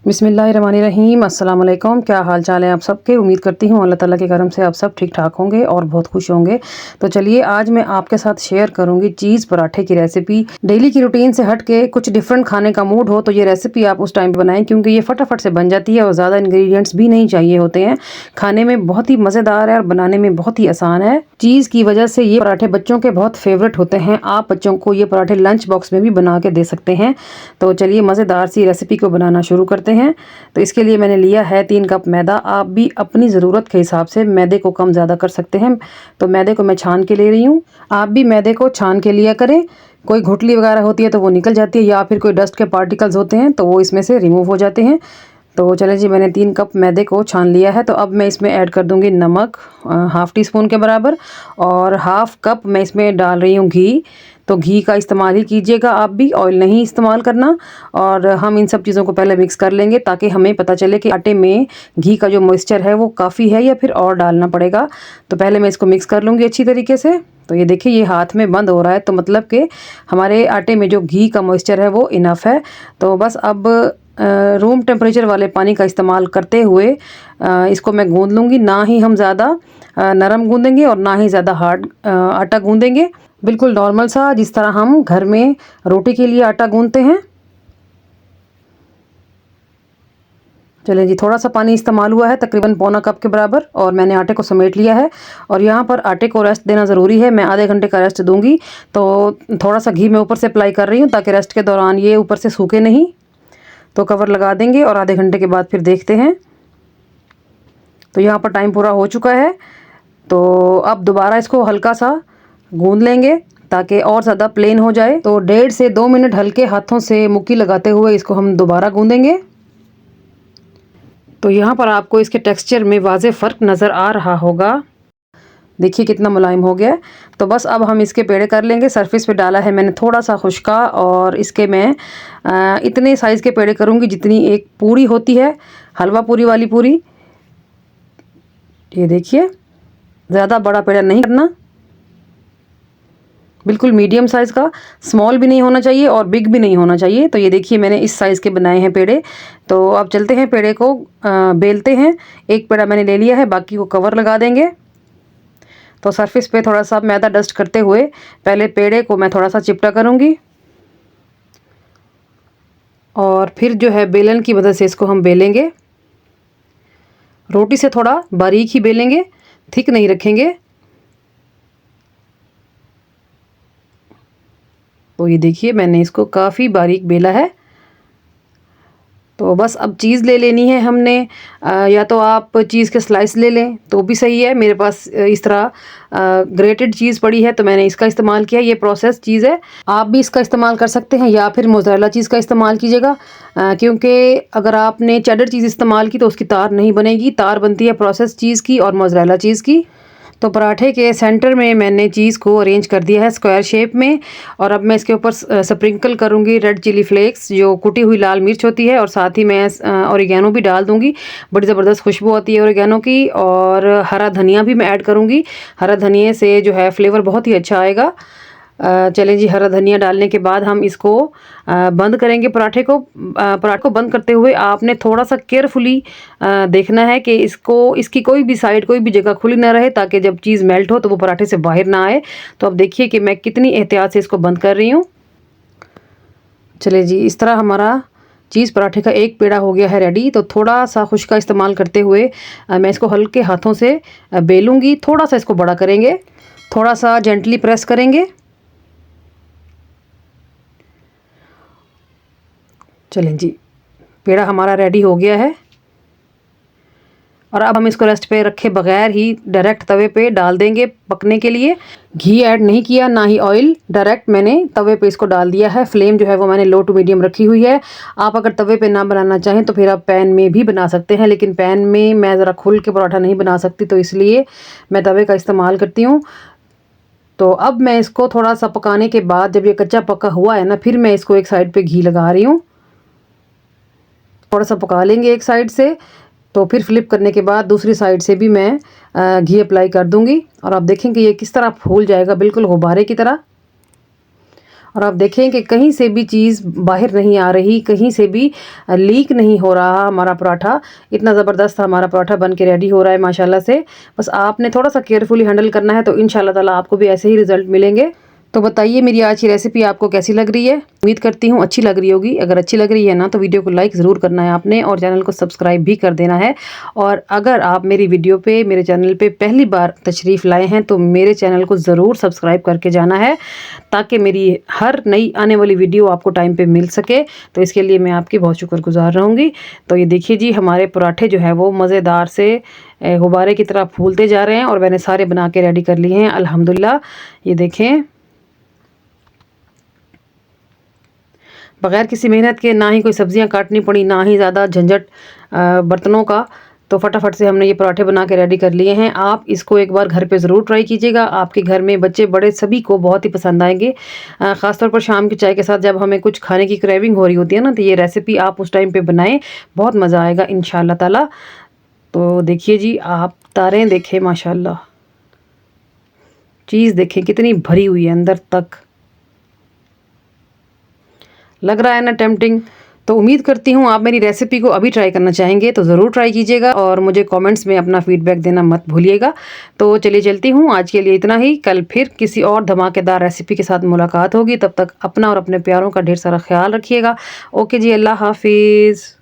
बिस्मिल्लाहिर्रहमानिर्रहीम। अस्सलाम वालेकुम। क्या हाल चाल है आप सबके। उम्मीद करती हूँ अल्लाह ताला के करम से आप सब ठीक ठाक होंगे और बहुत खुश होंगे। तो चलिए आज मैं आपके साथ शेयर करूँगी चीज़ पराठे की रेसिपी। डेली की रूटीन से हट के कुछ डिफरेंट खाने का मूड हो तो ये रेसिपी आप उस टाइम पे बनाएं, क्योंकि ये फटाफट से बन जाती है और ज़्यादा इंग्रेडिएंट्स भी नहीं चाहिए होते हैं। खाने में बहुत ही मज़ेदार है और बनाने में बहुत ही आसान है। चीज़ की वजह से ये पराठे बच्चों के बहुत फेवरेट होते हैं। आप बच्चों को ये पराठे लंच बॉक्स में भी बना के दे सकते हैं। तो चलिए मज़ेदार सी रेसिपी को बनाना शुरू करते हैं। तो इसके लिए मैंने लिया है 3 कप मैदा। आप भी अपनी ज़रूरत के हिसाब से मैदे को कम ज़्यादा कर सकते हैं। तो मैदे को मैं छान के ले रही हूँ। आप भी मैदे को छान के लिया करें। कोई घुटली वगैरह होती है तो वो निकल जाती है, या फिर कोई डस्ट के पार्टिकल्स होते हैं तो वो इसमें से रिमूव हो जाते हैं। तो चले जी, मैंने 3 कप मैदे को छान लिया है। तो अब मैं इसमें ऐड कर दूंगी नमक हाफ़ टी स्पून के बराबर, और हाफ़ कप मैं इसमें डाल रही हूँ घी। तो घी का इस्तेमाल ही कीजिएगा, आप भी ऑयल नहीं इस्तेमाल करना। और हम इन सब चीज़ों को पहले मिक्स कर लेंगे ताकि हमें पता चले कि आटे में घी का जो मॉइस्चर है वो काफ़ी है या फिर और डालना पड़ेगा। तो पहले मैं इसको मिक्स कर लूँगी अच्छी तरीके से। तो ये देखिए, ये हाथ में बंद हो रहा है, तो मतलब कि हमारे आटे में जो घी का मॉइस्चर है वो इनफ है। तो बस अब रूम टेम्परेचर वाले पानी का इस्तेमाल करते हुए इसको मैं गूंद लूँगी। ना ही हम ज़्यादा नरम गूंदेंगे और ना ही ज़्यादा हार्ड आटा गूंदेंगे। बिल्कुल नॉर्मल सा, जिस तरह हम घर में रोटी के लिए आटा गूंदते हैं। चलें जी, थोड़ा सा पानी इस्तेमाल हुआ है, तकरीबन पौना कप के बराबर, और मैंने आटे को समेट लिया है। और यहाँ पर आटे को रेस्ट देना ज़रूरी है। मैं आधे घंटे का रेस्ट दूंगी। तो थोड़ा सा घी मैं ऊपर से अप्लाई कर रही हूँ ताकि रेस्ट के दौरान ये ऊपर से सूखे नहीं। तो कवर लगा देंगे और आधे घंटे के बाद फिर देखते हैं। तो यहाँ पर टाइम पूरा हो चुका है। तो अब दोबारा इसको हल्का सा गूंद लेंगे ताकि और ज़्यादा प्लेन हो जाए। तो 1.5 से 2 मिनट हल्के हाथों से मुक्की लगाते हुए इसको हम दोबारा गूंदेंगे। तो यहाँ पर आपको इसके टेक्सचर में वाज़े फ़र्क नज़र आ रहा होगा। देखिए कितना मुलायम हो गया है। तो बस अब हम इसके पेड़े कर लेंगे। सरफेस पे डाला है मैंने थोड़ा सा खुश्का, और इसके मैं इतने साइज़ के पेड़े करूँगी जितनी एक पूरी होती है, हलवा पूरी वाली पूरी। ये देखिए, ज़्यादा बड़ा पेड़ा नहीं करना, बिल्कुल मीडियम साइज़ का। स्मॉल भी नहीं होना चाहिए और बिग भी नहीं होना चाहिए। तो ये देखिए, मैंने इस साइज़ के बनाए हैं पेड़े। तो अब चलते हैं, पेड़े को बेलते हैं। एक पेड़ा मैंने ले लिया है, बाकी को कवर लगा देंगे। तो सरफेस पे थोड़ा सा मैदा डस्ट करते हुए पहले पेड़े को मैं थोड़ा सा चिपटा करूँगी, और फिर जो है बेलन की मदद से इसको हम बेलेंगे। रोटी से थोड़ा बारीक ही बेलेंगे, थिक नहीं रखेंगे। तो ये देखिए, मैंने इसको काफ़ी बारीक बेला है। तो बस अब चीज़ ले लेनी है हमने। या तो आप चीज़ के स्लाइस ले लें तो भी सही है। मेरे पास इस तरह ग्रेटेड चीज़ पड़ी है तो मैंने इसका इस्तेमाल किया। ये प्रोसेस चीज़ है, आप भी इसका इस्तेमाल कर सकते हैं, या फिर मोज़रेला चीज़ का इस्तेमाल कीजिएगा। क्योंकि अगर आपने चेडर चीज़ इस्तेमाल की तो उसकी तार नहीं बनेगी। तार बनती है प्रोसेस चीज़ की और मोज़रेला चीज़ की। तो पराठे के सेंटर में मैंने चीज़ को अरेंज कर दिया है स्क्वायर शेप में। और अब मैं इसके ऊपर स्प्रिंकल करूँगी रेड चिली फ्लेक्स, जो कुटी हुई लाल मिर्च होती है, और साथ ही मैं ओरिगेनो भी डाल दूँगी। बड़ी ज़बरदस्त खुशबू आती है ओरिगेनो की। और हरा धनिया भी मैं ऐड करूँगी। हरा धनिया से जो है फ्लेवर बहुत ही अच्छा आएगा। चलें जी, हरा धनिया डालने के बाद हम इसको बंद करेंगे। पराठे को बंद करते हुए आपने थोड़ा सा केयरफुली देखना है कि इसकी कोई भी साइड, कोई भी जगह खुली ना रहे, ताकि जब चीज़ मेल्ट हो तो वो पराठे से बाहर ना आए। तो अब देखिए कि मैं कितनी एहतियात से इसको बंद कर रही हूँ। चले जी, इस तरह हमारा चीज़ पराठे का एक पेड़ा हो गया है रेडी। तो थोड़ा सा खुश्का इस्तेमाल करते हुए मैं इसको हल्के हाथों से बेलूँगी। थोड़ा सा इसको बड़ा करेंगे, थोड़ा सा जेंटली प्रेस करेंगे। चलें जी, पेड़ा हमारा रेडी हो गया है। और अब हम इसको रेस्ट पे रखे बगैर ही डायरेक्ट तवे पे डाल देंगे पकने के लिए। घी ऐड नहीं किया, ना ही ऑयल, डायरेक्ट मैंने तवे पे इसको डाल दिया है। फ्लेम जो है वो मैंने लो टू मीडियम रखी हुई है। आप अगर तवे पे ना बनाना चाहें तो फिर आप पैन में भी बना सकते हैं, लेकिन पैन में मैं ज़रा खुल के पराठा नहीं बना सकती, तो इसलिए मैं तवे का इस्तेमाल करती हूँ। तो अब मैं इसको थोड़ा सा पकाने के बाद, जब ये कच्चा पका हुआ है ना, फिर मैं इसको एक साइड पे घी लगा रही हूँ। थोड़ा सा पका लेंगे एक साइड से, तो फिर फ्लिप करने के बाद दूसरी साइड से भी मैं घी अप्लाई कर दूंगी। और आप देखेंगे ये किस तरह फूल जाएगा, बिल्कुल गुब्बारे की तरह। और आप देखें कि कहीं से भी चीज़ बाहर नहीं आ रही, कहीं से भी लीक नहीं हो रहा हमारा पराठा। इतना ज़बरदस्त हमारा पराठा बन के रेडी हो रहा है माशाल्लाह से। बस आपने थोड़ा सा केयरफुली हैंडल करना है तो इंशाल्लाह ताला आपको भी ऐसे ही रिजल्ट मिलेंगे। तो बताइए मेरी आज की रेसिपी आपको कैसी लग रही है? उम्मीद करती हूँ अच्छी लग रही होगी। अगर अच्छी लग रही है ना तो वीडियो को लाइक ज़रूर करना है आपने और चैनल को सब्सक्राइब भी कर देना है। और अगर आप मेरी वीडियो पे, मेरे चैनल पे पहली बार तशरीफ़ लाए हैं तो मेरे चैनल को ज़रूर सब्सक्राइब करके जाना है, ताकि मेरी हर नई आने वाली वीडियो आपको टाइम पे मिल सके। तो इसके लिए मैं आपकी बहुत शुक्रगुज़ार रहूँगी। तो ये देखिए जी, हमारे पराठे जो है वो मज़ेदार से गुब्बारे की तरह फूलते जा रहे हैं और मैंने सारे बना के रेडी कर लिए हैं अल्हम्दुलिल्लाह। ये देखें, बग़ैर किसी मेहनत के, ना ही कोई सब्ज़ियाँ काटनी पड़ी, ना ही ज़्यादा झंझट बर्तनों का। तो फटाफट से हमने ये पराठे बना के रेडी कर लिए हैं। आप इसको एक बार घर पे ज़रूर ट्राई कीजिएगा। आपके घर में बच्चे बड़े सभी को बहुत ही पसंद आएंगे। ख़ासतौर पर शाम की चाय के साथ जब हमें कुछ खाने की क्रेविंग हो रही होती है ना, तो ये रेसिपी आप उस टाइम पे बनाएं, बहुत मज़ा आएगा इंशाल्लाह ताला। तो देखिए जी, आप तारें देखें माशाल्लाह, चीज़ देखें कितनी भरी हुई है अंदर तक। लग रहा है ना टेम्पटिंग? तो उम्मीद करती हूँ आप मेरी रेसिपी को अभी ट्राई करना चाहेंगे तो ज़रूर ट्राई कीजिएगा और मुझे कमेंट्स में अपना फीडबैक देना मत भूलिएगा। तो चलिए चलती हूँ, आज के लिए इतना ही। कल फिर किसी और धमाकेदार रेसिपी के साथ मुलाकात होगी। तब तक अपना और अपने प्यारों का ढेर सारा ख्याल रखिएगा। ओके जी, अल्लाह हाफिज़।